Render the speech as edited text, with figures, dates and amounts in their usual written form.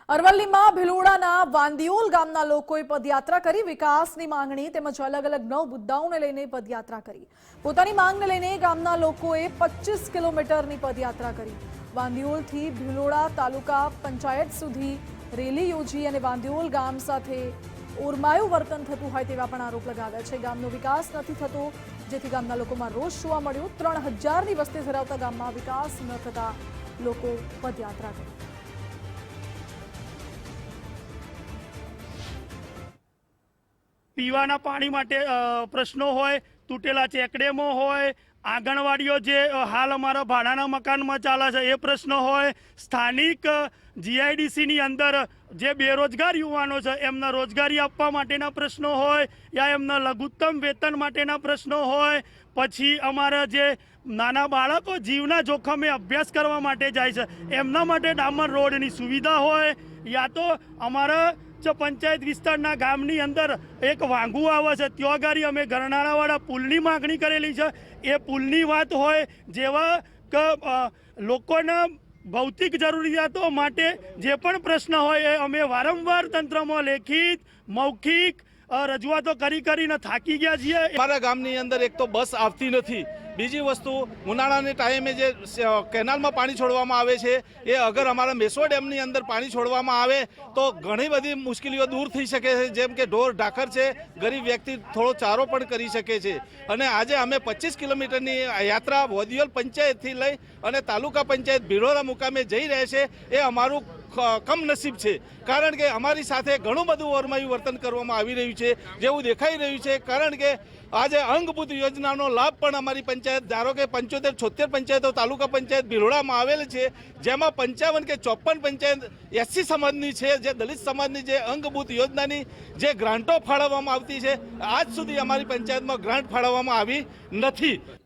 અરવલ્લીમાં ભિલોડાના વાંદિયોલ ગામના લોકોએ પદયાત્રા કરી વિકાસની માંગણી તેમજ અલગ અલગ 9 મુદ્દાઓને લઈને પદયાત્રા કરી। પોતાની માંગને લઈને ગામના લોકોએ 25 કિલોમીટરની પદયાત્રા કરી। વાંદિયોલથી ભિલોડા તાલુકા પંચાયત સુધી રેલી યોજી અને વાંદિયોલ ગામ સાથે ઓરમાયું વર્તન થતું હોય તેવા પણ આરોપ લગાવ્યા છે। ગામનો વિકાસ નથી થતો, જેથી ગામના લોકોમાં રોષ જોવા મળ્યો। 3000ની વસ્તી ધરાવતા ગામમાં વિકાસ ન થતા લોકો પદયાત્રા કરી। પીવાના પાણી માટે પ્રશ્નો હોય, તૂટેલા ચેકડેમો હોય, આંગણવાડીઓ જે હાલ અમારા ભાડાના મકાનમાં ચાલે છે એ પ્રશ્નો હોય, સ્થાનિક જીઆઈડીસીની અંદર જે બેરોજગાર યુવાનો છે એમને રોજગારી આપવા માટેના પ્રશ્નો હોય, યા એમના લઘુત્તમ વેતન માટેના પ્રશ્નો હોય, પછી અમારા જે નાના બાળકો જીવના જોખમે અભ્યાસ કરવા માટે જાય છે એમના માટે ડામર રોડની સુવિધા હોય, યા તો અમારા પંચાયત વિસ્તારના ગામની અંદર એક વાંગુ આવે છે ત્યાં ગાડી અમે ગરનાળાવાળા પુલની માગણી કરેલી છે। એ પુલની વાત હોય, જેવા કે લોકોના ભૌતિક જરૂરિયાતો માટે જે પણ પ્રશ્ન હોય એ અમે વારંવાર તંત્રમાં લેખિત મૌખિક રજૂઆતો કરીને થાકી ગયા છીએ। અમારા ગામની અંદર એક તો બસ આવતી નથી, બીજી વસ્તુ ઉનાળાના ટાઈમે જે કેનાલમાં પાણી છોડવામાં આવે છે એ અગર અમારા મેસો ડેમની અંદર પાણી છોડવામાં આવે તો ઘણી બધી મુશ્કેલીઓ દૂર થઈ શકે છે, જેમ કે ઢોર ઢાખર છે, ગરીબ વ્યક્તિ થોડો ચારો પણ કરી શકે છે। અને આજે અમે 25 કિલોમીટરની યાત્રા વાંદિયોલ પંચાયતથી લઈ અને તાલુકા પંચાયત ભિલોડા મુકામે જઈ રહે છે એ અમારું કમનસીબ છે, કારણ કે અમારી સાથે ઘણું બધું ઓરમાયું વર્તન કરવામાં આવી રહ્યું છે જેવું દેખાઈ રહ્યું છે। કારણ કે આજે અંગભૂત યોજનાનો લાભ પણ અમારી પંચાયત, ધારો કે 75-76 પંચાયતો તાલુકા પંચાયત ભિલોડામાં આવેલ છે, જેમાં 55 કે 54 પંચાયત SC સમાજની છે, જે દલિત સમાજની જે અંગભૂત યોજનાની જે ગ્રાન્ટો ફાળવવામાં આવતી છે, આજ સુધી અમારી પંચાયતમાં ગ્રાન્ટ ફાળવવામાં આવી નથી।